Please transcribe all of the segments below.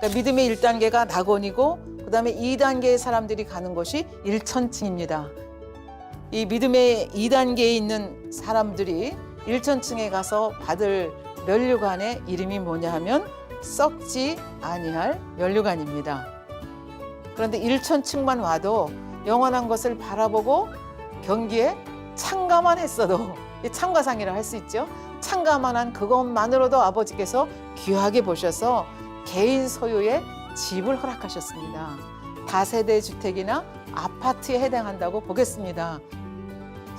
그러니까 믿음의 1단계가 낙원이고 그다음에 2단계의 사람들이 가는 곳이 일천층입니다. 이 믿음의 2단계에 있는 사람들이 일천층에 가서 받을 면류관의 이름이 뭐냐 하면 썩지 아니할 면류관입니다. 그런데 일천층만 와도 영원한 것을 바라보고 경기에 참가만 했어도 참가상이라 할 수 있죠. 참가만 한 그것만으로도 아버지께서 귀하게 보셔서 개인 소유의 집을 허락하셨습니다. 다세대 주택이나 아파트에 해당한다고 보겠습니다.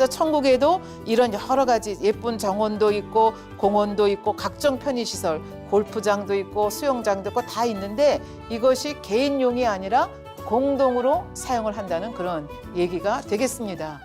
천국에도 이런 여러 가지 예쁜 정원도 있고 공원도 있고 각종 편의시설, 골프장도 있고 수영장도 있고 다 있는데 이것이 개인용이 아니라 공동으로 사용을 한다는 그런 얘기가 되겠습니다.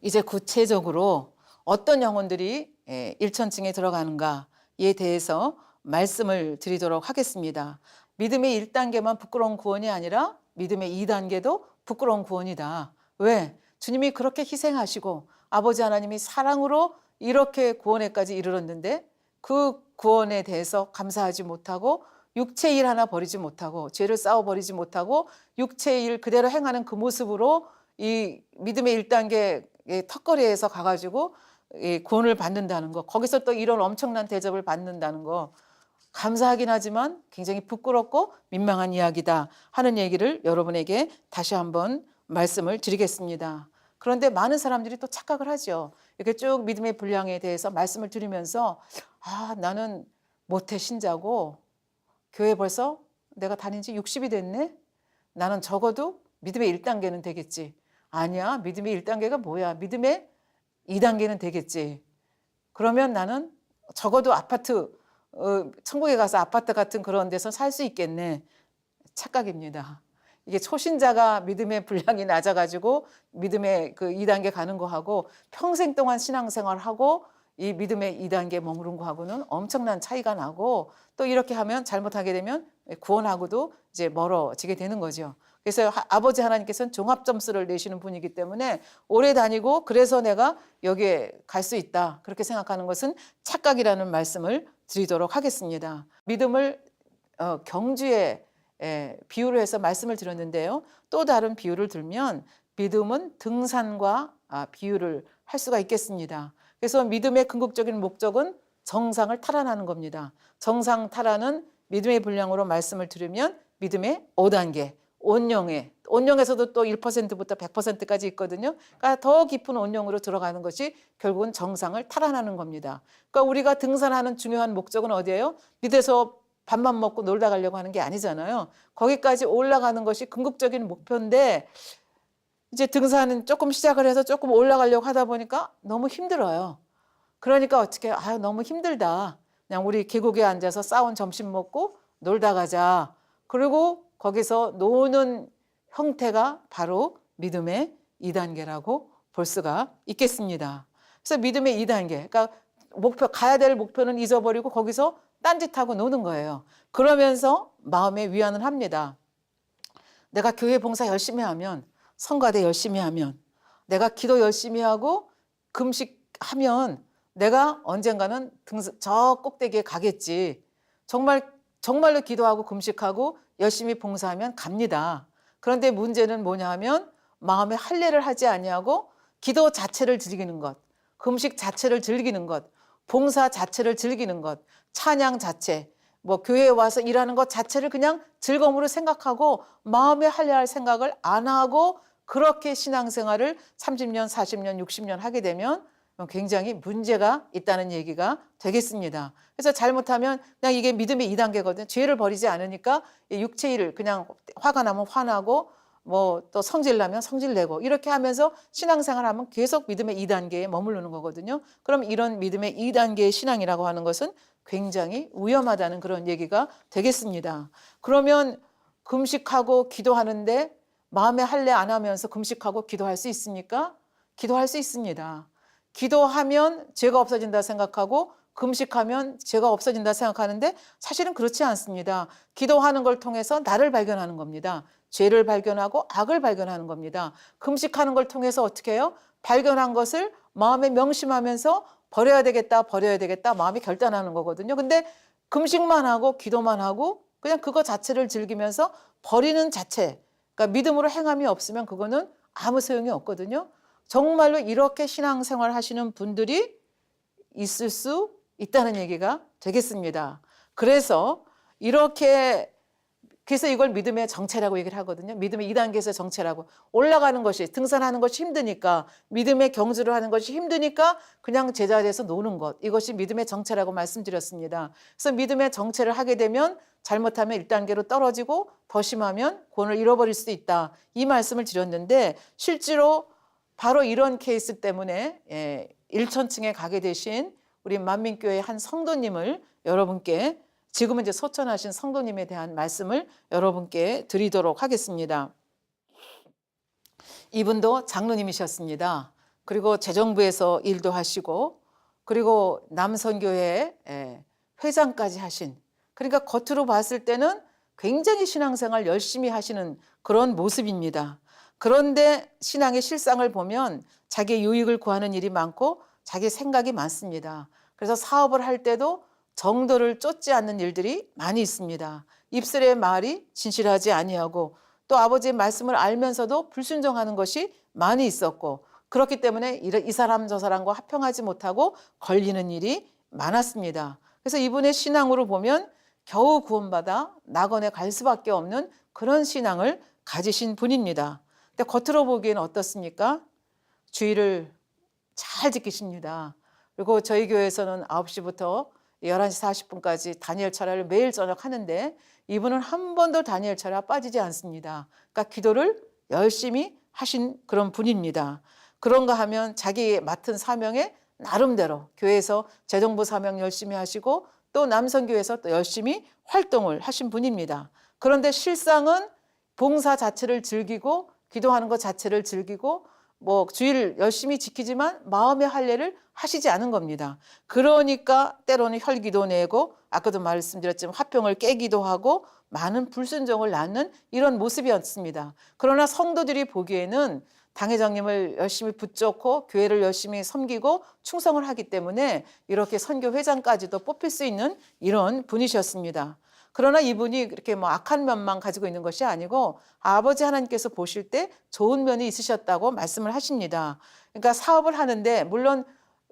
이제 구체적으로 어떤 영혼들이 일천층에 들어가는가에 대해서 말씀을 드리도록 하겠습니다. 믿음의 1단계만 부끄러운 구원이 아니라 믿음의 2단계도 부끄러운 구원이다. 왜? 주님이 그렇게 희생하시고 아버지 하나님이 사랑으로 이렇게 구원에까지 이르렀는데 그 구원에 대해서 감사하지 못하고 육체의 일 하나 버리지 못하고 죄를 쌓아버리지 못하고 육체의 일 그대로 행하는 그 모습으로 이 믿음의 1단계 턱걸이에서 가가지고 구원을 받는다는 거, 거기서 또 이런 엄청난 대접을 받는다는 거, 감사하긴 하지만 굉장히 부끄럽고 민망한 이야기다 하는 얘기를 여러분에게 다시 한번 말씀을 드리겠습니다. 그런데 많은 사람들이 또 착각을 하죠. 이렇게 쭉 믿음의 분량에 대해서 말씀을 드리면서 나는 모태 신자고 교회 벌써 내가 다닌 지 60이 됐네? 나는 적어도 믿음의 1단계는 되겠지. 아니야, 믿음의 1단계가 뭐야? 믿음의 2단계는 되겠지. 그러면 나는 적어도 아파트, 천국에 가서 아파트 같은 그런 데서 살 수 있겠네. 착각입니다. 이게 초신자가 믿음의 분량이 낮아가지고 믿음의 그 2단계 가는 거하고 평생 동안 신앙생활을 하고 이 믿음의 2단계에 머무른 거하고는 엄청난 차이가 나고 또 이렇게 하면 잘못하게 되면 구원하고도 이제 멀어지게 되는 거죠. 그래서 아버지 하나님께서는 종합점수를 내시는 분이기 때문에 오래 다니고 그래서 내가 여기에 갈 수 있다. 그렇게 생각하는 것은 착각이라는 말씀을 드리도록 하겠습니다. 믿음을 경주에 비유를 해서 말씀을 드렸는데요. 또 다른 비유를 들면 믿음은 등산과 비유를 할 수가 있겠습니다. 그래서 믿음의 궁극적인 목적은 정상을 탈환하는 겁니다. 정상 탈환은 믿음의 분량으로 말씀을 들으면 믿음의 5단계, 온영에서도 또 1%부터 100%까지 있거든요. 그러니까 더 깊은 온영으로 들어가는 것이 결국은 정상을 탈환하는 겁니다. 그러니까 우리가 등산하는 중요한 목적은 어디예요? 밑에서 밥만 먹고 놀다 가려고 하는 게 아니잖아요. 거기까지 올라가는 것이 궁극적인 목표인데 이제 등산은 조금 시작을 해서 조금 올라가려고 하다 보니까 너무 힘들어요. 그러니까 어떻게 너무 힘들다. 그냥 우리 계곡에 앉아서 싸운 점심 먹고 놀다 가자. 그리고 거기서 노는 형태가 바로 믿음의 2단계라고 볼 수가 있겠습니다. 그래서 믿음의 2단계, 그러니까 가야 될 목표는 잊어버리고 거기서 딴짓하고 노는 거예요. 그러면서 마음에 위안을 합니다. 내가 교회 봉사 열심히 하면, 성가대 열심히 하면, 내가 기도 열심히 하고 금식하면 내가 언젠가는 저 꼭대기에 가겠지. 정말로 기도하고 금식하고 열심히 봉사하면 갑니다. 그런데 문제는 뭐냐 하면 마음에 할례를 하지 아니하고 기도 자체를 즐기는 것, 금식 자체를 즐기는 것, 봉사 자체를 즐기는 것, 찬양 자체, 교회에 와서 일하는 것 자체를 그냥 즐거움으로 생각하고 마음에 할례할 생각을 안 하고 그렇게 신앙생활을 30년, 40년, 60년 하게 되면 굉장히 문제가 있다는 얘기가 되겠습니다. 그래서 잘못하면 그냥 이게 믿음의 2단계거든요. 죄를 버리지 않으니까 육체 일을 그냥 화가 나면 화나고 또 성질 나면 성질 내고 이렇게 하면서 신앙생활하면 계속 믿음의 2단계에 머무르는 거거든요. 그럼 이런 믿음의 2단계의 신앙이라고 하는 것은 굉장히 위험하다는 그런 얘기가 되겠습니다. 그러면 금식하고 기도하는데 마음에 할례 안 하면서 금식하고 기도할 수 있습니까? 기도할 수 있습니다. 기도하면 죄가 없어진다 생각하고 금식하면 죄가 없어진다 생각하는데 사실은 그렇지 않습니다. 기도하는 걸 통해서 나를 발견하는 겁니다. 죄를 발견하고 악을 발견하는 겁니다. 금식하는 걸 통해서 어떻게 해요? 발견한 것을 마음에 명심하면서 버려야 되겠다 마음이 결단하는 거거든요. 근데 금식만 하고 기도만 하고 그냥 그거 자체를 즐기면서 버리는 자체, 그러니까 믿음으로 행함이 없으면 그거는 아무 소용이 없거든요. 정말로 이렇게 신앙생활 하시는 분들이 있을 수 있다는 얘기가 되겠습니다. 그래서 이렇게 그래서 이걸 믿음의 정체라고 얘기를 하거든요. 믿음의 2단계에서 정체라고. 올라가는 것이, 등산하는 것이 힘드니까, 믿음의 경주를 하는 것이 힘드니까 그냥 제자리에서 노는 것. 이것이 믿음의 정체라고 말씀드렸습니다. 그래서 믿음의 정체를 하게 되면 잘못하면 1단계로 떨어지고 더 심하면 구원을 잃어버릴 수도 있다. 이 말씀을 드렸는데 실제로 바로 이런 케이스 때문에 일천층에 가게 되신 우리 만민교회 한 성도님을 여러분께 지금은 이제 소천하신 성도님에 대한 말씀을 여러분께 드리도록 하겠습니다. 이분도 장로님이셨습니다. 그리고 재정부에서 일도 하시고 그리고 남선교회 회장까지 하신, 그러니까 겉으로 봤을 때는 굉장히 신앙생활 열심히 하시는 그런 모습입니다. 그런데 신앙의 실상을 보면 자기의 유익을 구하는 일이 많고 자기 생각이 많습니다. 그래서 사업을 할 때도 정도를 쫓지 않는 일들이 많이 있습니다. 입술의 말이 진실하지 아니하고 또 아버지의 말씀을 알면서도 불순종하는 것이 많이 있었고, 그렇기 때문에 이 사람 저 사람과 합평하지 못하고 걸리는 일이 많았습니다. 그래서 이분의 신앙으로 보면 겨우 구원받아 낙원에 갈 수밖에 없는 그런 신앙을 가지신 분입니다. 근데 겉으로 보기에는 어떻습니까? 주의를 잘 지키십니다. 그리고 저희 교회에서는 9시부터 11시 40분까지 다니엘 철야를 매일 저녁 하는데 이분은 한 번도 다니엘 철야 빠지지 않습니다. 그러니까 기도를 열심히 하신 그런 분입니다. 그런가 하면 자기 맡은 사명에 나름대로 교회에서 재정부 사명 열심히 하시고 또 남선교회에서 또 열심히 활동을 하신 분입니다. 그런데 실상은 봉사 자체를 즐기고 기도하는 것 자체를 즐기고 뭐 주일 열심히 지키지만 마음의 할례를 하시지 않은 겁니다. 그러니까 때로는 혈기도 내고 아까도 말씀드렸지만 화평을 깨기도 하고 많은 불순종을 낳는 이런 모습이었습니다. 그러나 성도들이 보기에는 당회장님을 열심히 붙잡고 교회를 열심히 섬기고 충성을 하기 때문에 이렇게 선교회장까지도 뽑힐 수 있는 이런 분이셨습니다. 그러나 이분이 이렇게 뭐 악한 면만 가지고 있는 것이 아니고 아버지 하나님께서 보실 때 좋은 면이 있으셨다고 말씀을 하십니다. 그러니까 사업을 하는데 물론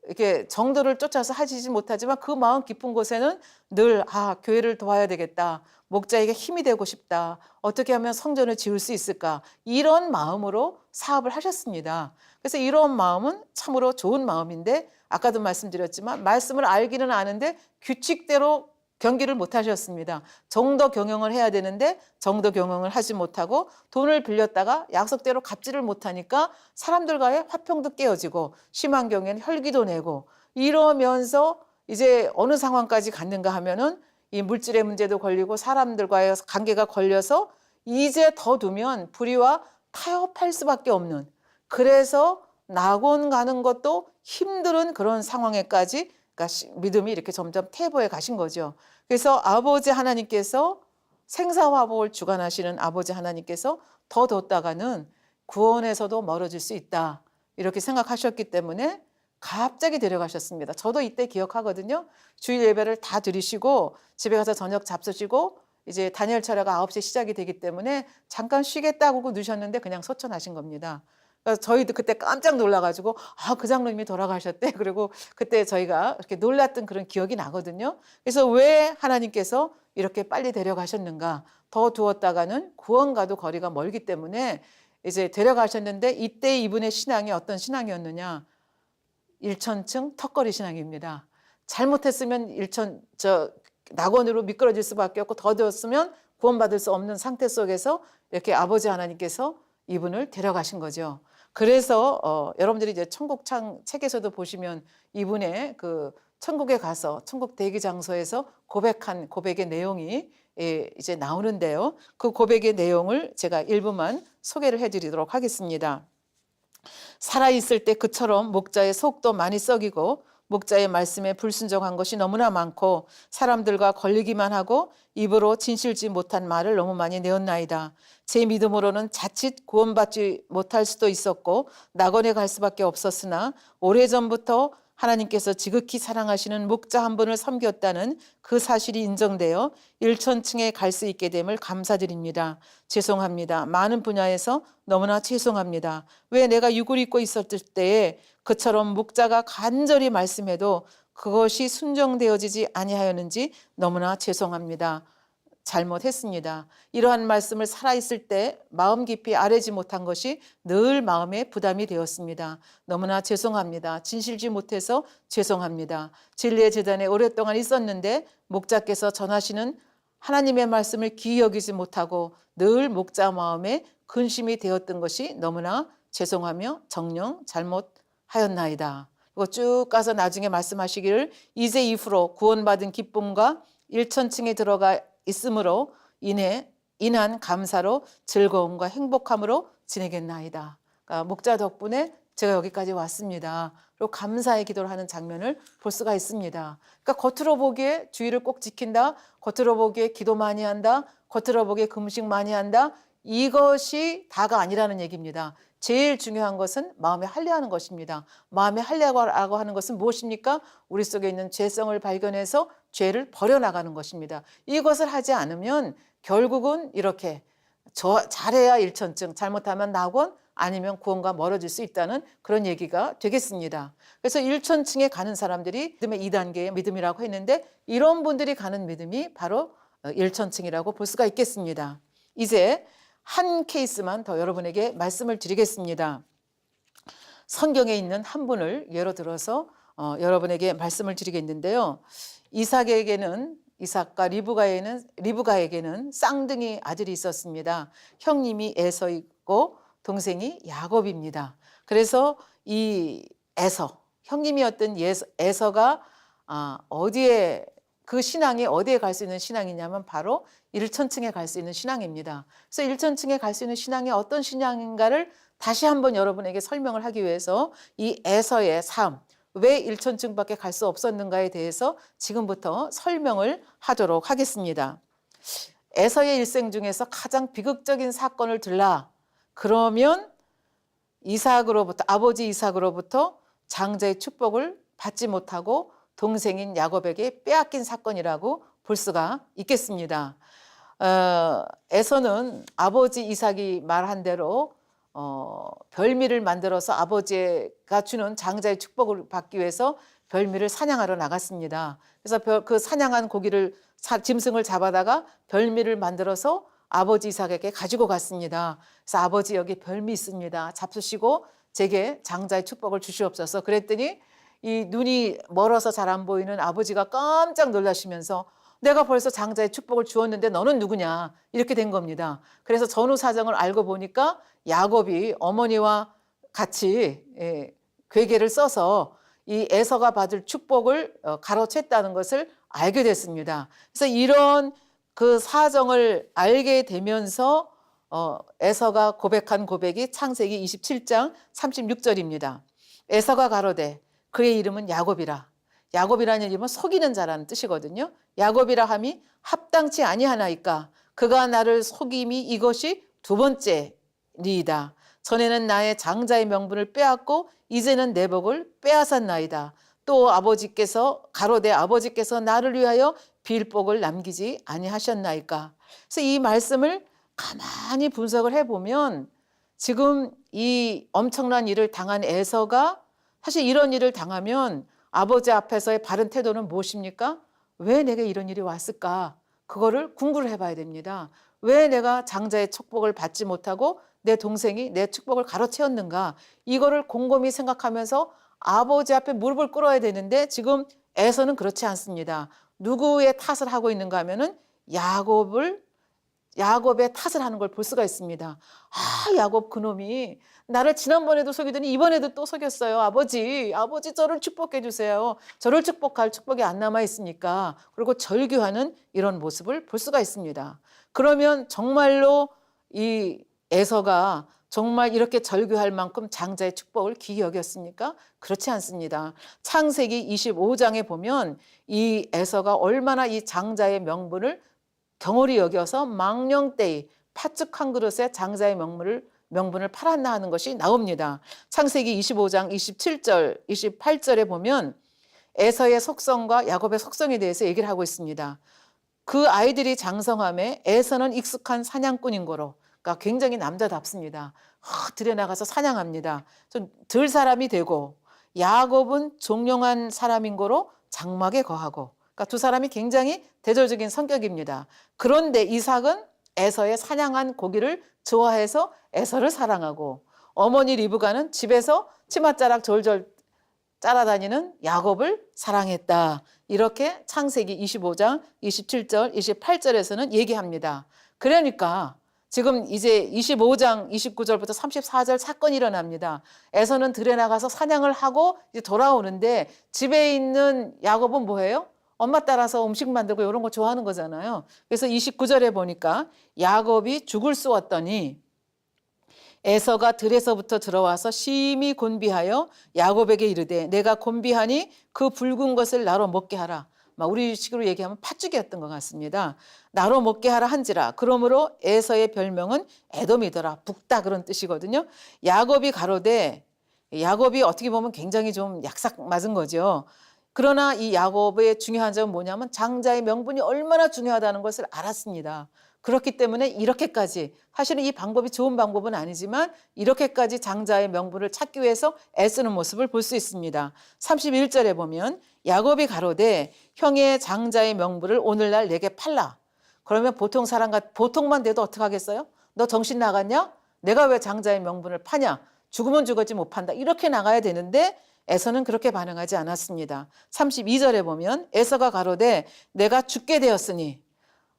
이렇게 정도를 쫓아서 하시지 못하지만 그 마음 깊은 곳에는 늘 교회를 도와야 되겠다. 목자에게 힘이 되고 싶다. 어떻게 하면 성전을 지을 수 있을까? 이런 마음으로 사업을 하셨습니다. 그래서 이런 마음은 참으로 좋은 마음인데 아까도 말씀드렸지만 말씀을 알기는 아는데 규칙대로 경기를 못 하셨습니다. 정도 경영을 해야 되는데 정도 경영을 하지 못하고 돈을 빌렸다가 약속대로 갚지를 못하니까 사람들과의 화평도 깨어지고 심한 경우에는 혈기도 내고 이러면서 이제 어느 상황까지 갔는가 하면은 이 물질의 문제도 걸리고 사람들과의 관계가 걸려서 이제 더 두면 불의와 타협할 수밖에 없는, 그래서 낙원 가는 것도 힘든 그런 상황에까지 그러니까 믿음이 이렇게 점점 퇴보해 가신 거죠. 그래서 아버지 하나님께서 생사화복을 주관하시는 아버지 하나님께서 더 뒀다가는 구원에서도 멀어질 수 있다. 이렇게 생각하셨기 때문에 갑자기 데려가셨습니다. 저도 이때 기억하거든요. 주일 예배를 다 드리시고 집에 가서 저녁 잡수시고 이제 다니엘 철야가 9시에 시작이 되기 때문에 잠깐 쉬겠다고 하고 누셨는데 그냥 소천하신 겁니다. 그래서 저희도 그때 깜짝 놀라가지고 그 장로님이 돌아가셨대. 그리고 그때 저희가 이렇게 놀랐던 그런 기억이 나거든요. 그래서 왜 하나님께서 이렇게 빨리 데려가셨는가? 더 두었다가는 구원과도 거리가 멀기 때문에 이제 데려가셨는데 이때 이분의 신앙이 어떤 신앙이었느냐? 일천층 턱걸이 신앙입니다. 잘못했으면 낙원으로 미끄러질 수밖에 없고 더 되었으면 구원받을 수 없는 상태 속에서 이렇게 아버지 하나님께서 이분을 데려가신 거죠. 그래서 여러분들이 이제 천국창 책에서도 보시면 이분의 그 천국에 가서 천국 대기 장소에서 고백한 고백의 내용이 이제 나오는데요. 그 고백의 내용을 제가 일부만 소개를 해드리도록 하겠습니다. 살아있을 때 그처럼 목자의 속도 많이 썩이고 목자의 말씀에 불순종한 것이 너무나 많고 사람들과 걸리기만 하고 입으로 진실지 못한 말을 너무 많이 내었나이다. 제 믿음으로는 자칫 구원받지 못할 수도 있었고 낙원에 갈 수밖에 없었으나 오래전부터 하나님께서 지극히 사랑하시는 목자 한 분을 섬겼다는 그 사실이 인정되어 일천층에 갈 수 있게 됨을 감사드립니다. 죄송합니다. 많은 분야에서 너무나 죄송합니다. 왜 내가 육을 입고 있었을 때에 그처럼 목자가 간절히 말씀해도 그것이 순종되어지지 아니하였는지 너무나 죄송합니다. 잘못했습니다. 이러한 말씀을 살아있을 때 마음 깊이 아뢰지 못한 것이 늘 마음에 부담이 되었습니다. 너무나 죄송합니다. 진실지 못해서 죄송합니다. 진리의 재단에 오랫동안 있었는데 목자께서 전하시는 하나님의 말씀을 귀히 여기지 못하고 늘 목자 마음에 근심이 되었던 것이 너무나 죄송하며 정녕 잘못하였나이다. 그리고 쭉 가서 나중에 말씀하시기를 이제 이후로 구원받은 기쁨과 일천층에 들어가 있음으로 인한 감사로 즐거움과 행복함으로 지내겠나이다. 그러니까 목자 덕분에 제가 여기까지 왔습니다. 그리고 감사의 기도를 하는 장면을 볼 수가 있습니다. 그러니까 겉으로 보기에 주의를 꼭 지킨다, 겉으로 보기에 기도 많이 한다, 겉으로 보기에 금식 많이 한다, 이것이 다가 아니라는 얘기입니다. 제일 중요한 것은 마음에 할례하는 것입니다. 마음에 할례라고 하는 것은 무엇입니까? 우리 속에 있는 죄성을 발견해서 죄를 버려나가는 것입니다. 이것을 하지 않으면 결국은 이렇게 잘해야 일천증, 잘못하면 낙원, 아니면 구원과 멀어질 수 있다는 그런 얘기가 되겠습니다. 그래서 일천층에 가는 사람들이 믿음의 2단계의 믿음이라고 했는데 이런 분들이 가는 믿음이 바로 일천층이라고 볼 수가 있겠습니다. 이제 한 케이스만 더 여러분에게 말씀을 드리겠습니다. 성경에 있는 한 분을 예로 들어서 여러분에게 말씀을 드리겠는데요. 이삭과 리브가에게는 쌍둥이 아들이 있었습니다. 형님이 에서이고 동생이 야곱입니다. 그래서 이 형님이었던 에서가 어디에 그 신앙이 어디에 갈 수 있는 신앙이냐면 바로 일천층에 갈 수 있는 신앙입니다. 그래서 일천층에 갈 수 있는 신앙이 어떤 신앙인가를 다시 한번 여러분에게 설명을 하기 위해서 이 에서의 삶, 왜 일천층밖에 갈 수 없었는가에 대해서 지금부터 설명을 하도록 하겠습니다. 에서의 일생 중에서 가장 비극적인 사건을 들라 그러면 아버지 이삭으로부터 장자의 축복을 받지 못하고 동생인 야곱에게 빼앗긴 사건이라고 볼 수가 있겠습니다. 에서는 아버지 이삭이 말한 대로 별미를 만들어서 아버지가 주는 장자의 축복을 받기 위해서 별미를 사냥하러 나갔습니다. 그래서 그 사냥한 짐승을 잡아다가 별미를 만들어서 아버지 이삭에게 가지고 갔습니다. 그래서 아버지 여기 별미 있습니다. 잡수시고 제게 장자의 축복을 주시옵소서. 그랬더니 이 눈이 멀어서 잘 안 보이는 아버지가 깜짝 놀라시면서 내가 벌써 장자의 축복을 주었는데 너는 누구냐 이렇게 된 겁니다. 그래서 전후 사정을 알고 보니까 야곱이 어머니와 같이 괴계를 써서 이 에서가 받을 축복을 가로챘다는 것을 알게 됐습니다. 그래서 이런 그 사정을 알게 되면서 에서가 고백한 고백이 창세기 27장 36절입니다. 에서가 가로되 그의 이름은 야곱이라. 야곱이라는 이름은 속이는 자라는 뜻이거든요. 야곱이라 함이 합당치 아니하나이까. 그가 나를 속임이 이것이 두 번째니이다. 전에는 나의 장자의 명분을 빼앗고 이제는 내 복을 빼앗았나이다. 또 가로되 아버지께서 나를 위하여 빌복을 남기지 아니하셨나이까. 그래서 이 말씀을 가만히 분석을 해보면 지금 이 엄청난 일을 당한 에서가 사실 이런 일을 당하면 아버지 앞에서의 바른 태도는 무엇입니까? 왜 내게 이런 일이 왔을까? 그거를 궁구를 해봐야 됩니다. 왜 내가 장자의 축복을 받지 못하고 내 동생이 내 축복을 가로채었는가? 이거를 곰곰이 생각하면서 아버지 앞에 무릎을 꿇어야 되는데 지금 에서는 그렇지 않습니다. 누구의 탓을 하고 있는가 하면은 야곱의 탓을 하는 걸 볼 수가 있습니다. 야곱 그놈이 나를 지난번에도 속이더니 이번에도 또 속였어요. 아버지 저를 축복해 주세요. 저를 축복할 축복이 안 남아 있으니까. 그리고 절규하는 이런 모습을 볼 수가 있습니다. 그러면 정말로 이 에서가 정말 이렇게 절규할 만큼 장자의 축복을 귀히 여겼습니까? 그렇지 않습니다. 창세기 25장에 보면 이 에서가 얼마나 이 장자의 명분을 경홀히 여겨서 망령되이 팥죽 한 그릇에 장자의 명분을 팔았나 하는 것이 나옵니다. 창세기 25장 27절, 28절에 보면 에서의 속성과 야곱의 속성에 대해서 얘기를 하고 있습니다. 그 아이들이 장성함에 에서는 익숙한 사냥꾼인 거로, 그러니까 굉장히 남자답습니다. 들여나가서 사냥합니다. 좀 들 사람이 되고, 야곱은 종용한 사람인 거로 장막에 거하고, 그러니까 두 사람이 굉장히 대조적인 성격입니다. 그런데 이삭은 에서의 사냥한 고기를 좋아해서 에서를 사랑하고, 어머니 리브가는 집에서 치맛자락 졸졸 따라다니는 야곱을 사랑했다. 이렇게 창세기 25장 27절, 28절에서는 얘기합니다. 그러니까 지금 이제 25장 29절부터 34절 사건이 일어납니다. 에서는 들에 나가서 사냥을 하고 이제 돌아오는데 집에 있는 야곱은 뭐예요? 엄마 따라서 음식 만들고 이런 거 좋아하는 거잖아요. 그래서 29절에 보니까 야곱이 죽을 쏘았더니 에서가 들에서부터 들어와서 심히 곤비하여 야곱에게 이르되 내가 곤비하니 그 붉은 것을 나로 먹게 하라. 우리식으로 얘기하면 팥죽이었던 것 같습니다. 나로 먹게 하라 한지라. 그러므로 에서의 별명은 에돔이더라. 붓다 그런 뜻이거든요. 야곱이 가로되, 야곱이 어떻게 보면 굉장히 좀 약삭 맞은 거죠. 그러나 이 야곱의 중요한 점은 뭐냐면 장자의 명분이 얼마나 중요하다는 것을 알았습니다. 그렇기 때문에 이렇게까지, 사실은 이 방법이 좋은 방법은 아니지만 이렇게까지 장자의 명분을 찾기 위해서 애쓰는 모습을 볼 수 있습니다. 31절에 보면 야곱이 가로되 형의 장자의 명분을 오늘날 내게 팔라. 그러면 보통만 돼도 어떡하겠어요? 너 정신 나갔냐? 내가 왜 장자의 명분을 파냐? 죽으면 죽었지 못 판다. 이렇게 나가야 되는데 에서는 그렇게 반응하지 않았습니다. 32절에 보면 에서가 가로되 내가 죽게 되었으니,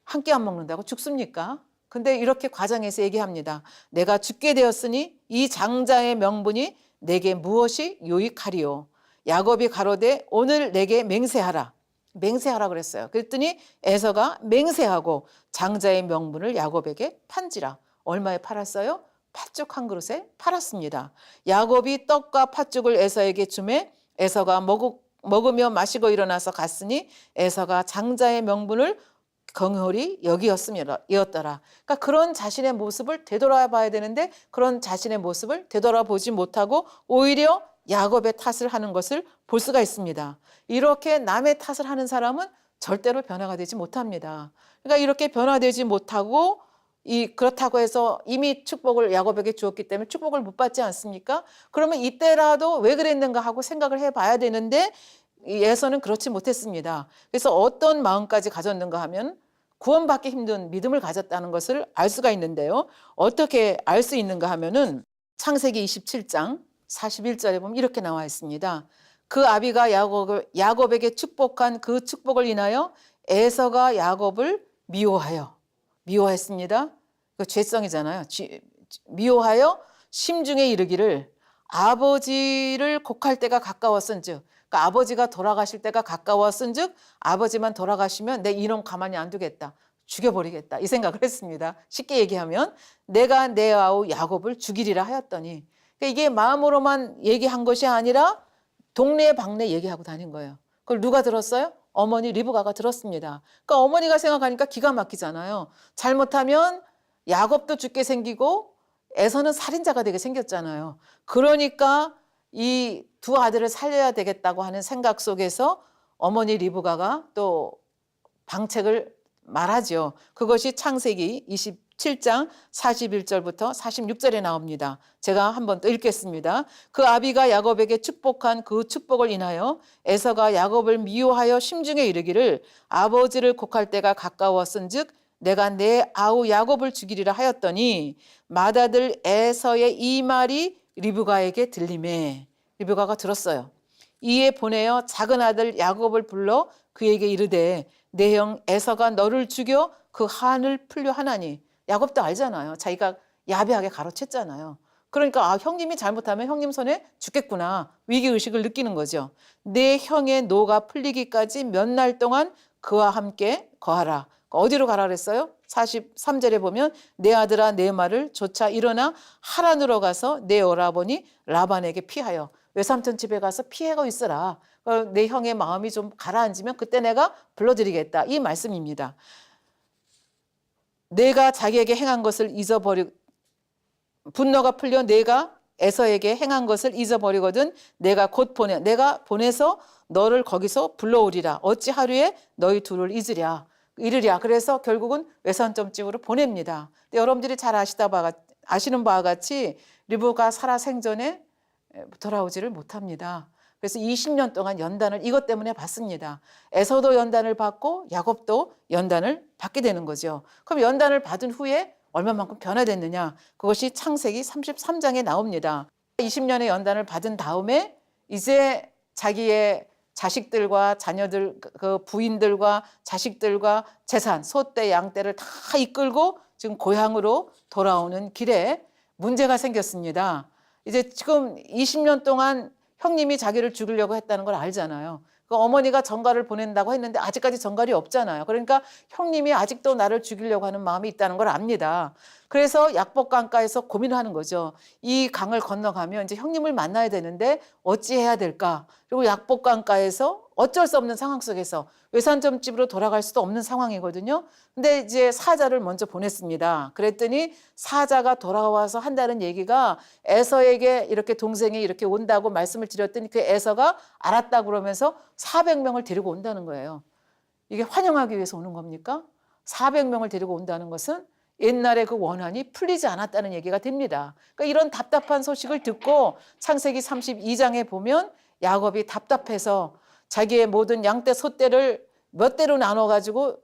한 끼 안 먹는다고 죽습니까? 근데 이렇게 과정에서 얘기합니다. 내가 죽게 되었으니 이 장자의 명분이 내게 무엇이 유익하리요? 야곱이 가로되 오늘 내게 맹세하라. 맹세하라 그랬어요. 그랬더니 에서가 맹세하고 장자의 명분을 야곱에게 판지라. 얼마에 팔았어요? 팥죽 한 그릇에 팔았습니다. 야곱이 떡과 팥죽을 에서에게 주매 에서가 먹으며 마시고 일어나서 갔으니 에서가 장자의 명분을 경홀히 여기었더라. 그러니까 그런 자신의 모습을 되돌아봐야 되는데 그런 자신의 모습을 되돌아보지 못하고 오히려 야곱의 탓을 하는 것을 볼 수가 있습니다. 이렇게 남의 탓을 하는 사람은 절대로 변화가 되지 못합니다. 그러니까 이렇게 변화되지 못하고 그렇다고 해서 이미 축복을 야곱에게 주었기 때문에 축복을 못 받지 않습니까? 그러면 이때라도 왜 그랬는가 하고 생각을 해봐야 되는데 에서는 그렇지 못했습니다. 그래서 어떤 마음까지 가졌는가 하면 구원받기 힘든 믿음을 가졌다는 것을 알 수가 있는데요. 어떻게 알 수 있는가 하면은 창세기 27장 41절에 보면 이렇게 나와 있습니다. 그 아비가 야곱에게 축복한 그 축복을 인하여 에서가 야곱을 미워했습니다. 그 죄성이잖아요. 미워하여 심중에 이르기를 아버지를 곡할 때가 가까웠은즉, 그러니까 아버지가 돌아가실 때가 가까웠은즉 아버지만 돌아가시면 내 이놈 가만히 안 두겠다. 죽여버리겠다. 이 생각을 했습니다. 쉽게 얘기하면 내가 내 아우 야곱을 죽이리라 하였더니, 그러니까 이게 마음으로만 얘기한 것이 아니라 동네 방네 얘기하고 다닌 거예요. 그걸 누가 들었어요? 어머니 리브가가 들었습니다. 그러니까 어머니가 생각하니까 기가 막히잖아요. 잘못하면 야곱도 죽게 생기고 에서는 살인자가 되게 생겼잖아요. 그러니까 이 두 아들을 살려야 되겠다고 하는 생각 속에서 어머니 리브가가 또 방책을 말하죠. 그것이 창세기 27장 41절부터 46절에 나옵니다. 제가 한번 또 읽겠습니다. 그 아비가 야곱에게 축복한 그 축복을 인하여 에서가 야곱을 미워하여 심중에 이르기를 아버지를 곡할 때가 가까웠은즉 내가 내 아우 야곱을 죽이리라 하였더니 맏아들 에서의 이 말이 리브가에게 들리매, 리브가가 들었어요. 이에 보내어 작은 아들 야곱을 불러 그에게 이르되 내 형 에서가 너를 죽여 그 한을 풀려 하나니. 야곱도 알잖아요. 자기가 야비하게 가로챘잖아요. 그러니까 형님이 잘못하면 형님 손에 죽겠구나. 위기의식을 느끼는 거죠. 내 형의 노가 풀리기까지 몇 날 동안 그와 함께 거하라. 어디로 가라 그랬어요? 43절에 보면 내 아들아 내 말을 조차 일어나 하란으로 가서 내 오라버니 라반에게 피하여, 외삼촌 집에 가서 피하고 있으라. 내 형의 마음이 좀 가라앉으면 그때 내가 불러드리겠다. 이 말씀입니다. 내가 자기에게 행한 것을 분노가 풀려 내가 에서에게 행한 것을 잊어버리거든 내가 보내서 너를 거기서 불러오리라. 어찌 하루에 너희 둘을 이르랴. 그래서 결국은 외산점집으로 보냅니다. 근데 여러분들이 잘 아시는 바와 같이 리브가 살아생전에 돌아오지를 못합니다. 그래서 20년 동안 연단을 이것 때문에 받습니다. 에서도 연단을 받고 야곱도 연단을 받게 되는 거죠. 그럼 연단을 받은 후에 얼마만큼 변화됐느냐? 그것이 창세기 33장에 나옵니다. 20년의 연단을 받은 다음에 이제 자기의 자식들과 자녀들, 그 부인들과 자식들과 재산, 소떼, 양떼를 다 이끌고 지금 고향으로 돌아오는 길에 문제가 생겼습니다. 이제 지금 20년 동안 형님이 자기를 죽이려고 했다는 걸 알잖아요. 그 어머니가 전가를 보낸다고 했는데 아직까지 전갈이 없잖아요. 그러니까 형님이 아직도 나를 죽이려고 하는 마음이 있다는 걸 압니다. 그래서 약복강가에서 고민을 하는 거죠. 이 강을 건너가면 이제 형님을 만나야 되는데 어찌해야 될까? 그리고 약복강가에서 어쩔 수 없는 상황 속에서 외산점집으로 돌아갈 수도 없는 상황이거든요. 근데 이제 사자를 먼저 보냈습니다. 그랬더니 사자가 돌아와서 한다는 얘기가 에서에게 이렇게 동생이 이렇게 온다고 말씀을 드렸더니 그 에서가 알았다 그러면서 400명을 데리고 온다는 거예요. 이게 환영하기 위해서 오는 겁니까? 400명을 데리고 온다는 것은 옛날에 그 원한이 풀리지 않았다는 얘기가 됩니다. 그러니까 이런 답답한 소식을 듣고 창세기 32장에 보면 야곱이 답답해서 자기의 모든 양떼 소떼를 몇 대로 나눠가지고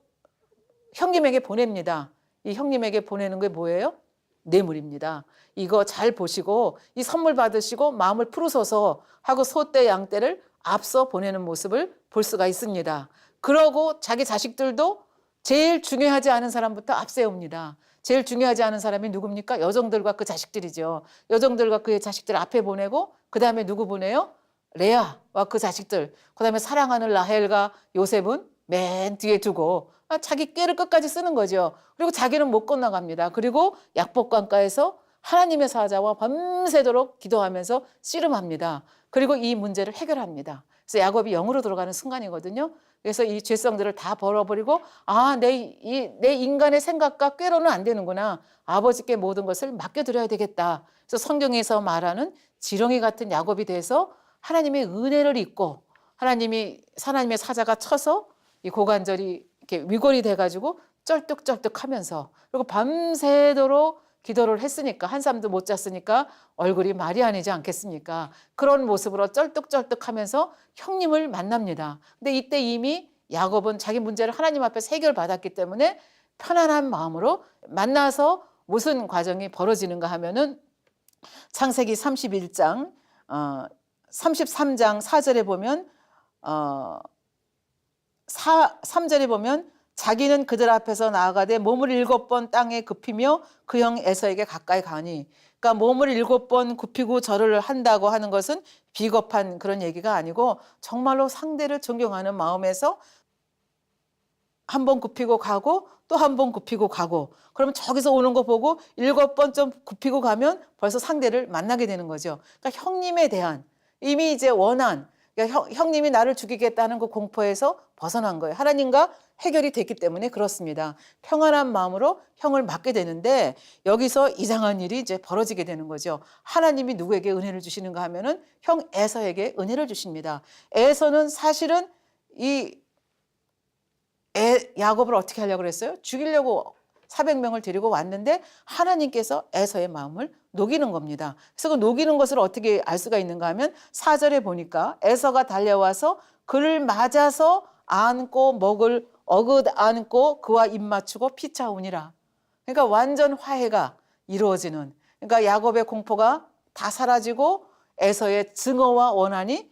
형님에게 보냅니다. 이 형님에게 보내는 게 뭐예요? 뇌물입니다. 이거 잘 보시고 이 선물 받으시고 마음을 풀으소서 하고 소떼 양떼를 앞서 보내는 모습을 볼 수가 있습니다. 그러고 자기 자식들도 제일 중요하지 않은 사람부터 앞세웁니다. 제일 중요하지 않은 사람이 누굽니까? 여종들과 그 자식들이죠. 여종들과 그의 자식들 앞에 보내고 그 다음에 누구 보내요? 레아와 그 자식들, 그 다음에 사랑하는 라헬과 요셉은 맨 뒤에 두고 자기 꾀를 끝까지 쓰는 거죠. 그리고 자기는 못 건너갑니다. 그리고 약복강가에서 하나님의 사자와 밤새도록 기도하면서 씨름합니다. 그리고 이 문제를 해결합니다. 그래서 야곱이 영으로 들어가는 순간이거든요. 그래서 이 죄성들을 다 벌어버리고 내 인간의 생각과 꾀로는 안 되는구나. 아버지께 모든 것을 맡겨드려야 되겠다. 그래서 성경에서 말하는 지렁이 같은 야곱이 돼서 하나님의 은혜를 입고 하나님의 사자가 쳐서 이 고관절이 이렇게 위골이 돼가지고 쩔뚝쩔뚝하면서 그리고 밤새도록 기도를 했으니까 한잠도 못 잤으니까 얼굴이 말이 아니지 않겠습니까? 그런 모습으로 쩔뚝쩔뚝하면서 형님을 만납니다. 근데 이때 이미 야곱은 자기 문제를 하나님 앞에서 해결받았기 때문에 편안한 마음으로 만나서 무슨 과정이 벌어지는가 하면은 창세기 31장 33장 4절에 보면 3절에 보면 자기는 그들 앞에서 나아가되 몸을 7번 땅에 굽히며 그 형 에서에게 가까이 가니, 그러니까 몸을 7번 굽히고 절을 한다고 하는 것은 비겁한 그런 얘기가 아니고 정말로 상대를 존경하는 마음에서 한 번 굽히고 가고 또 한 번 굽히고 가고, 그러면 저기서 오는 거 보고 7번 좀 굽히고 가면 벌써 상대를 만나게 되는 거죠. 그러니까 형님에 대한 이미 이제 원한, 그러니까 형님이 나를 죽이겠다는 그 공포에서 벗어난 거예요. 하나님과 해결이 됐기 때문에 그렇습니다. 평안한 마음으로 형을 맡게 되는데 여기서 이상한 일이 이제 벌어지게 되는 거죠. 하나님이 누구에게 은혜를 주시는가 하면은 형 에서에게 은혜를 주십니다. 에서는 사실은 이 야곱을 어떻게 하려고 그랬어요? 죽이려고 400명을 데리고 왔는데 하나님께서 에서의 마음을 녹이는 겁니다. 그래서 그 녹이는 것을 어떻게 알 수가 있는가 하면 4절에 보니까 에서가 달려와서 그를 맞아서 안고 목을 어긋 안고 그와 입 맞추고 피차우니라. 그러니까 완전 화해가 이루어지는, 그러니까 야곱의 공포가 다 사라지고 에서의 증오와 원한이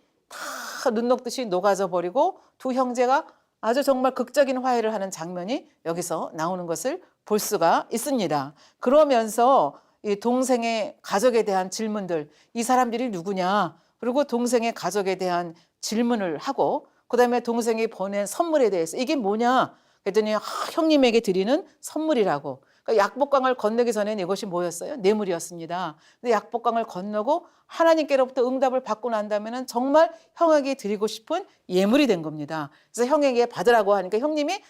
다 눈 녹듯이 녹아져 버리고 두 형제가 아주 정말 극적인 화해를 하는 장면이 여기서 나오는 것을 볼 수가 있습니다. 그러면서 이 동생의 가족에 대한 질문들, 이 사람들이 누구냐, 그리고 동생의 가족에 대한 질문을 하고 그다음에 동생이 보낸 선물에 대해서 이게 뭐냐 그랬더니 형님에게 드리는 선물이라고. 그러니까 약복강을 건너기 전에는 이것이 뭐였어요? 뇌물이었습니다. 근데 약복강을 건너고 하나님께로부터 응답을 받고 난다면 정말 형에게 드리고 싶은 예물이 된 겁니다. 그래서 형에게 받으라고 하니까 형님이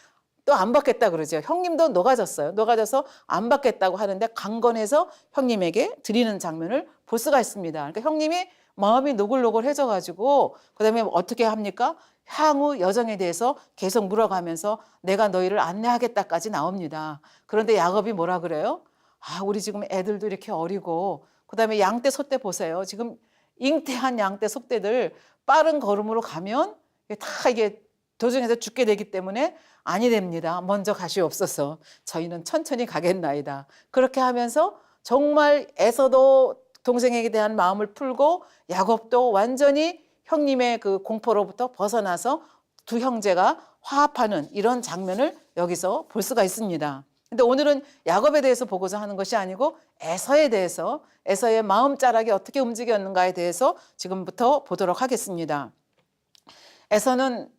또 안 받겠다 그러죠. 형님도 녹아졌어요. 녹아져서 안 받겠다고 하는데 강건해서 형님에게 드리는 장면을 볼 수가 있습니다. 그러니까 형님이 마음이 노글노글해져 가지고 그다음에 어떻게 합니까? 향후 여정에 대해서 계속 물어가면서 내가 너희를 안내하겠다까지 나옵니다. 그런데 야곱이 뭐라 그래요? 아, 우리 지금 애들도 이렇게 어리고 그다음에 양떼 소떼 보세요. 지금 잉태한 양떼 소떼들 빠른 걸음으로 가면 다 이게 도중에서 죽게 되기 때문에 아니 됩니다. 먼저 가시옵소서. 저희는 천천히 가겠나이다. 그렇게 하면서 정말 에서도 동생에게 대한 마음을 풀고 야곱도 완전히 형님의 그 공포로부터 벗어나서 두 형제가 화합하는 이런 장면을 여기서 볼 수가 있습니다. 근데 오늘은 야곱에 대해서 보고자 하는 것이 아니고 에서에 대해서, 에서의 마음자락이 어떻게 움직였는가에 대해서 지금부터 보도록 하겠습니다. 에서는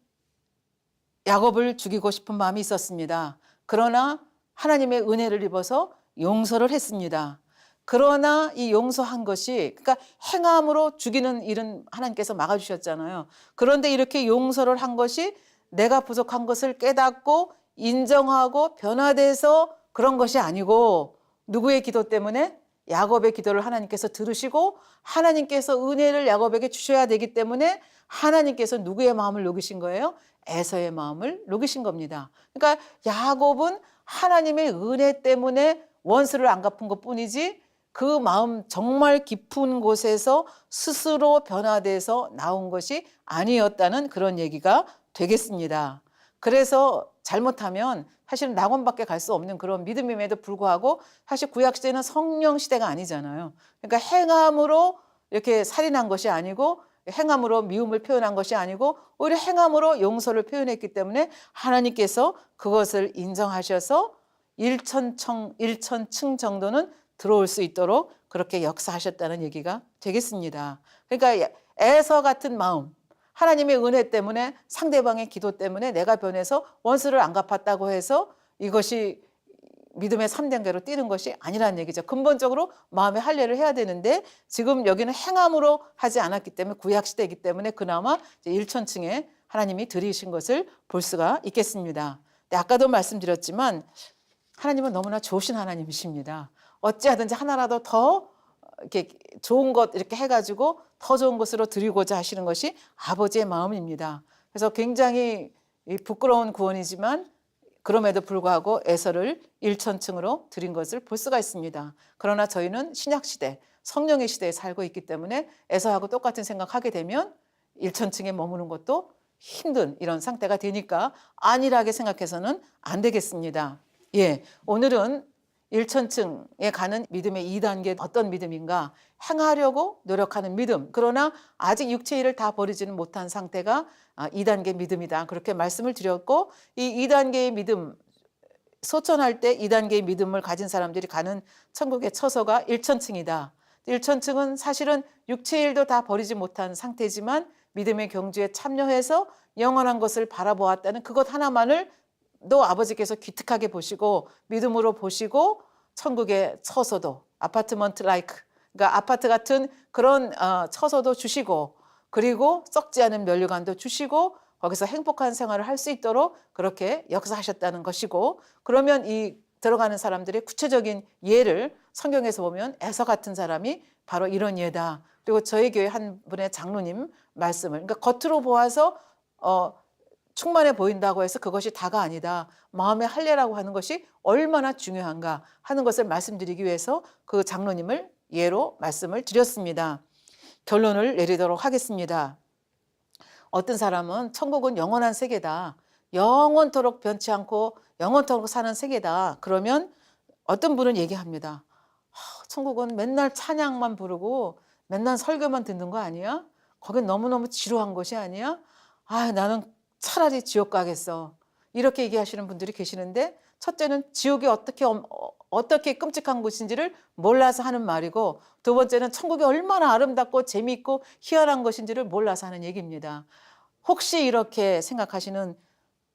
야곱을 죽이고 싶은 마음이 있었습니다. 그러나 하나님의 은혜를 입어서 용서를 했습니다. 그러나 이 용서한 것이, 그러니까 행함으로 죽이는 일은 하나님께서 막아주셨잖아요. 그런데 이렇게 용서를 한 것이 내가 부족한 것을 깨닫고 인정하고 변화돼서 그런 것이 아니고 누구의 기도 때문에? 야곱의 기도를 하나님께서 들으시고 하나님께서 은혜를 야곱에게 주셔야 되기 때문에 하나님께서 누구의 마음을 녹이신 거예요? 에서의 마음을 녹이신 겁니다. 그러니까 야곱은 하나님의 은혜 때문에 원수를 안 갚은 것뿐이지 그 마음 정말 깊은 곳에서 스스로 변화돼서 나온 것이 아니었다는 그런 얘기가 되겠습니다. 그래서 잘못하면 사실은 낙원밖에 갈 수 없는 그런 믿음임에도 불구하고 사실 구약시대는 성령 시대가 아니잖아요. 그러니까 행함으로 이렇게 살인한 것이 아니고 행함으로 미움을 표현한 것이 아니고 오히려 행함으로 용서를 표현했기 때문에 하나님께서 그것을 인정하셔서 일천층 정도는 들어올 수 있도록 그렇게 역사하셨다는 얘기가 되겠습니다. 그러니까 에서 같은 마음, 하나님의 은혜 때문에 상대방의 기도 때문에 내가 변해서 원수를 안 갚았다고 해서 이것이 믿음의 3단계로 뛰는 것이 아니라는 얘기죠. 근본적으로 마음의 할례를 해야 되는데 지금 여기는 행함으로 하지 않았기 때문에 구약시대이기 때문에 그나마 일천층에 하나님이 들이신 것을 볼 수가 있겠습니다. 근데 아까도 말씀드렸지만 하나님은 너무나 좋으신 하나님이십니다. 어찌하든지 하나라도 더 이렇게 좋은 것 이렇게 해가지고 더 좋은 것으로 드리고자 하시는 것이 아버지의 마음입니다. 그래서 굉장히 부끄러운 구원이지만 그럼에도 불구하고 에서를 일천층으로 드린 것을 볼 수가 있습니다. 그러나 저희는 신약시대, 성령의 시대에 살고 있기 때문에 에서하고 똑같은 생각하게 되면 일천층에 머무는 것도 힘든 이런 상태가 되니까 안일하게 생각해서는 안 되겠습니다. 예, 오늘은 일천층에 가는 믿음의 2단계 어떤 믿음인가? 행하려고 노력하는 믿음. 그러나 아직 육체 일을 다 버리지는 못한 상태가 2단계 믿음이다. 그렇게 말씀을 드렸고 이 2단계의 믿음, 소천할 때 2단계의 믿음을 가진 사람들이 가는 천국의 처소가 일천층이다. 일천층은 사실은 육체 일도 다 버리지 못한 상태지만 믿음의 경주에 참여해서 영원한 것을 바라보았다는 그것 하나만을 또 아버지께서 기특하게 보시고 믿음으로 보시고 천국의 처소도 아파트먼트 라이크 그러니까 아파트 같은 그런 처소도 주시고 그리고 썩지 않은 면류관도 주시고 거기서 행복한 생활을 할 수 있도록 그렇게 역사하셨다는 것이고 그러면 이 들어가는 사람들의 구체적인 예를 성경에서 보면 에서 같은 사람이 바로 이런 예다. 그리고 저희 교회 한 분의 장로님 말씀을 그러니까 겉으로 보아서 충만해 보인다고 해서 그것이 다가 아니다. 마음의 할례라고 하는 것이 얼마나 중요한가 하는 것을 말씀드리기 위해서 그 장로님을 예로 말씀을 드렸습니다. 결론을 내리도록 하겠습니다. 어떤 사람은 천국은 영원한 세계다. 영원토록 변치 않고 영원토록 사는 세계다. 그러면 어떤 분은 얘기합니다. 천국은 맨날 찬양만 부르고 맨날 설교만 듣는 거 아니야? 거긴 너무너무 지루한 것이 아니야? 나는 차라리 지옥 가겠어. 이렇게 얘기하시는 분들이 계시는데 첫째는 지옥이 어떻게 끔찍한 곳인지를 몰라서 하는 말이고 두 번째는 천국이 얼마나 아름답고 재미있고 희한한 것인지를 몰라서 하는 얘기입니다. 혹시 이렇게 생각하시는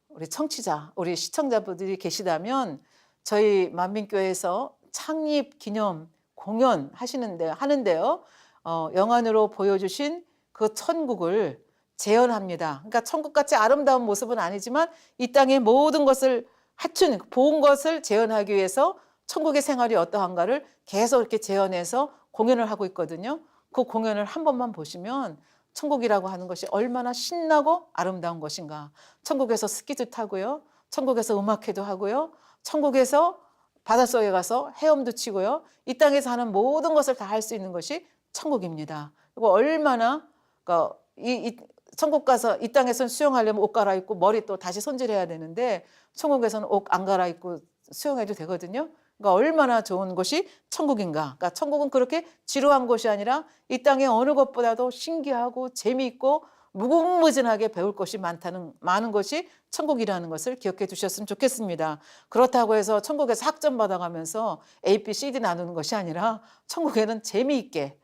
우리 청취자, 우리 시청자분들이 계시다면 저희 만민교회에서 창립 기념 공연 하는데요. 영안으로 보여주신 그 천국을 재현합니다. 그러니까 천국같이 아름다운 모습은 아니지만 이 땅의 모든 것을 하여튼 본 것을 재현하기 위해서 천국의 생활이 어떠한가를 계속 이렇게 재현해서 공연을 하고 있거든요. 그 공연을 한 번만 보시면 천국이라고 하는 것이 얼마나 신나고 아름다운 것인가. 천국에서 스키도 타고요. 천국에서 음악회도 하고요. 천국에서 바닷속에 가서 헤엄도 치고요. 이 땅에서 하는 모든 것을 다 할 수 있는 것이 천국입니다. 그리고 얼마나 그러니까 천국 가서 이 땅에서는 수영하려면 옷 갈아입고 머리 또 다시 손질해야 되는데 천국에서는 옷 안 갈아입고 수영해도 되거든요. 그러니까 얼마나 좋은 곳이 천국인가. 그러니까 천국은 그렇게 지루한 곳이 아니라 이 땅의 어느 것보다도 신기하고 재미있고 무궁무진하게 배울 것이 많은 것이 천국이라는 것을 기억해 두셨으면 좋겠습니다. 그렇다고 해서 천국에서 학점 받아가면서 A, B, C, D 나누는 것이 아니라 천국에는 재미있게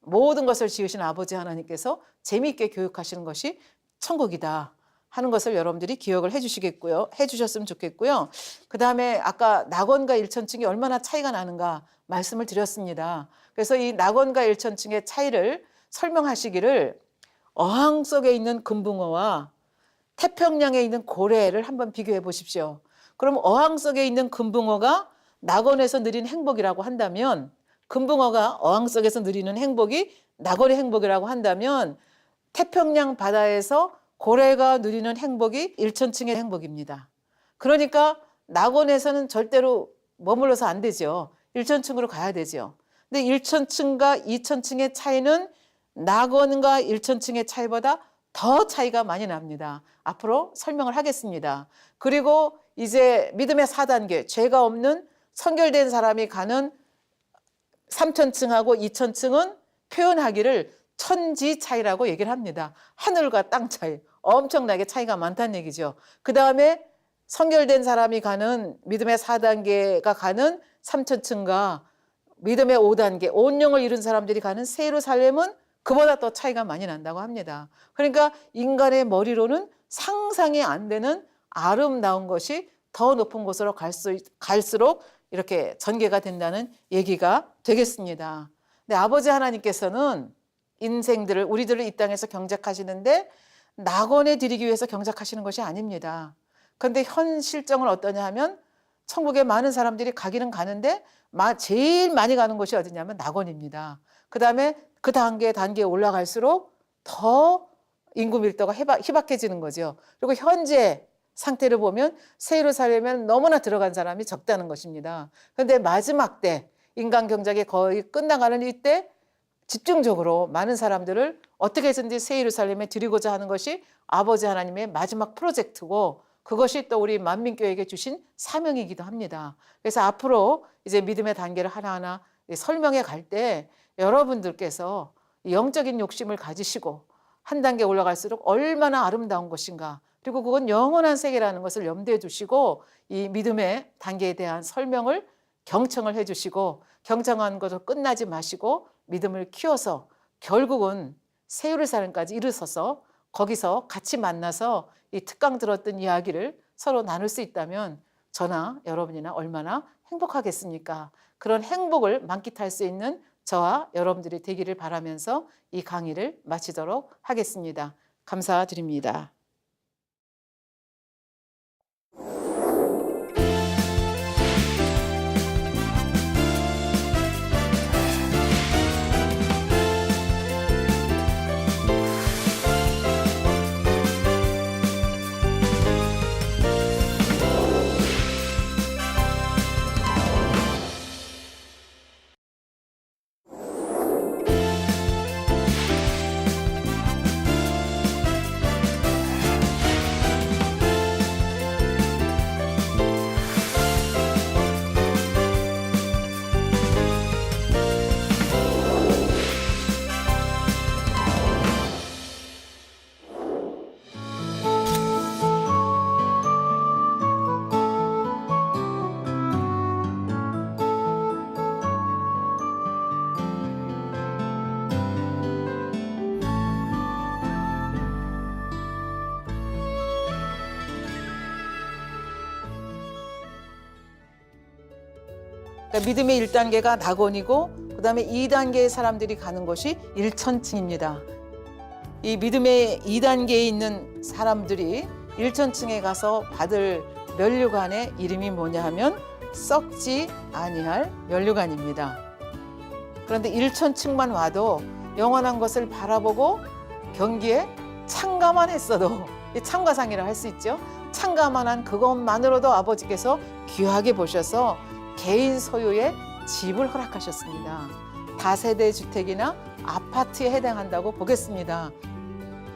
모든 것을 지으신 아버지 하나님께서 재미있게 교육하시는 것이 천국이다 하는 것을 여러분들이 기억을 해주셨으면 좋겠고요. 그 다음에 아까 낙원과 일천층이 얼마나 차이가 나는가 말씀을 드렸습니다. 그래서 이 낙원과 일천층의 차이를 설명하시기를 어항 속에 있는 금붕어와 태평양에 있는 고래를 한번 비교해 보십시오. 그럼 어항 속에 있는 금붕어가 낙원에서 누린 행복이라고 한다면, 금붕어가 어항 속에서 누리는 행복이 낙원의 행복이라고 한다면, 태평양 바다에서 고래가 누리는 행복이 일천층의 행복입니다. 그러니까 낙원에서는 절대로 머물러서 안 되죠. 일천층으로 가야 되죠. 근데 일천층과 이천층의 차이는 낙원과 일천층의 차이보다 더 차이가 많이 납니다. 앞으로 설명을 하겠습니다. 그리고 이제 믿음의 4단계, 죄가 없는 선결된 사람이 가는 3천층하고 2천층은 표현하기를 천지 차이라고 얘기를 합니다. 하늘과 땅 차이, 엄청나게 차이가 많다는 얘기죠. 그 다음에 선결된 사람이 가는 믿음의 4단계가 가는 3천층과 믿음의 5단계, 온영을 이룬 사람들이 가는 새 예루살렘은 그보다 더 차이가 많이 난다고 합니다. 그러니까 인간의 머리로는 상상이 안 되는 아름다운 것이 더 높은 곳으로 갈수록 이렇게 전개가 된다는 얘기가 되겠습니다. 근데 아버지 하나님께서는 인생들을, 우리들을 이 땅에서 경작하시는데 낙원에 드리기 위해서 경작하시는 것이 아닙니다. 그런데 현 실정은 어떠냐 하면 천국에 많은 사람들이 가기는 가는데 제일 많이 가는 곳이 어디냐면 낙원입니다. 그 다음에 그 단계에 올라갈수록 더 인구 밀도가 희박해지는 거죠. 그리고 현재 상태를 보면 새 예루살렘에는 너무나 들어간 사람이 적다는 것입니다. 그런데 마지막 때 인간 경작이 거의 끝나가는 이때 집중적으로 많은 사람들을 어떻게 해서든지 새 예루살렘에 드리고자 하는 것이 아버지 하나님의 마지막 프로젝트고 그것이 또 우리 만민교회에게 주신 사명이기도 합니다. 그래서 앞으로 이제 믿음의 단계를 하나하나 설명해 갈 때 여러분들께서 영적인 욕심을 가지시고 한 단계 올라갈수록 얼마나 아름다운 것인가, 그리고 그건 영원한 세계라는 것을 염두에 두시고 이 믿음의 단계에 대한 설명을 경청을 해주시고, 경청한 것으로 끝나지 마시고 믿음을 키워서 결국은 새 예루살렘까지 이르러서 거기서 같이 만나서 이 특강 들었던 이야기를 서로 나눌 수 있다면 저나 여러분이나 얼마나 행복하겠습니까? 그런 행복을 만끽할 수 있는 저와 여러분들이 되기를 바라면서 이 강의를 마치도록 하겠습니다. 감사드립니다. 그러니까 믿음의 1단계가 낙원이고 그 다음에 2단계의 사람들이 가는 곳이 일천층입니다. 이 믿음의 2단계에 있는 사람들이 일천층에 가서 받을 면류관의 이름이 뭐냐 하면 썩지 아니할 면류관입니다. 그런데 1천층만 와도 영원한 것을 바라보고 경기에 참가만 했어도 참가상이라 할 수 있죠. 참가만 한 그것만으로도 아버지께서 귀하게 보셔서 개인 소유의 집을 허락하셨습니다. 다세대 주택이나 아파트에 해당한다고 보겠습니다.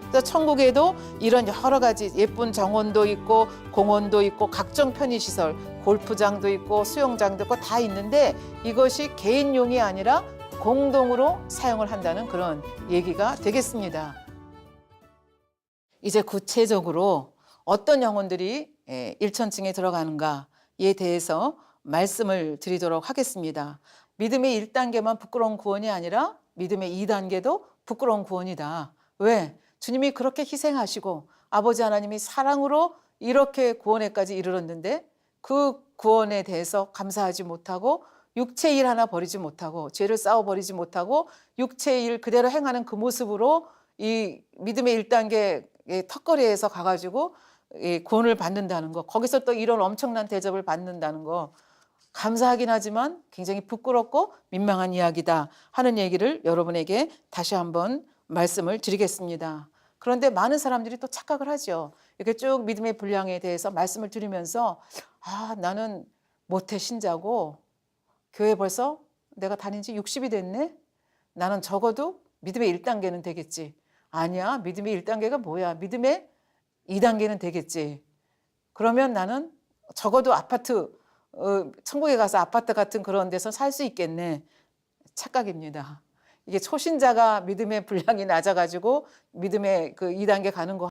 그래서 천국에도 이런 여러 가지 예쁜 정원도 있고 공원도 있고 각종 편의시설, 골프장도 있고 수영장도 있고 다 있는데 이것이 개인용이 아니라 공동으로 사용을 한다는 그런 얘기가 되겠습니다. 이제 구체적으로 어떤 영혼들이 1천층에 들어가는가에 대해서 말씀을 드리도록 하겠습니다. 믿음의 1단계만 부끄러운 구원이 아니라 믿음의 2단계도 부끄러운 구원이다. 왜? 주님이 그렇게 희생하시고 아버지 하나님이 사랑으로 이렇게 구원에까지 이르렀는데 그 구원에 대해서 감사하지 못하고 육체의 일 하나 버리지 못하고 죄를 쌓아버리지 못하고 육체의 일 그대로 행하는 그 모습으로 이 믿음의 1단계 턱걸이에서 가가지고 구원을 받는다는 거, 거기서 또 이런 엄청난 대접을 받는다는 거, 감사하긴 하지만 굉장히 부끄럽고 민망한 이야기다 하는 얘기를 여러분에게 다시 한번 말씀을 드리겠습니다. 그런데 많은 사람들이 또 착각을 하죠. 이렇게 쭉 믿음의 분량에 대해서 말씀을 드리면서 나는 모태 신자고 교회 벌써 내가 다닌 지 60이 됐네? 나는 적어도 믿음의 1단계는 되겠지. 아니야, 믿음의 1단계가 뭐야? 믿음의 2단계는 되겠지. 그러면 나는 적어도 아파트, 천국에 가서 아파트 같은 그런 데서 살 수 있겠네. 착각입니다. 이게 초신자가 믿음의 분량이 낮아가지고 믿음의 그 2단계 가는 거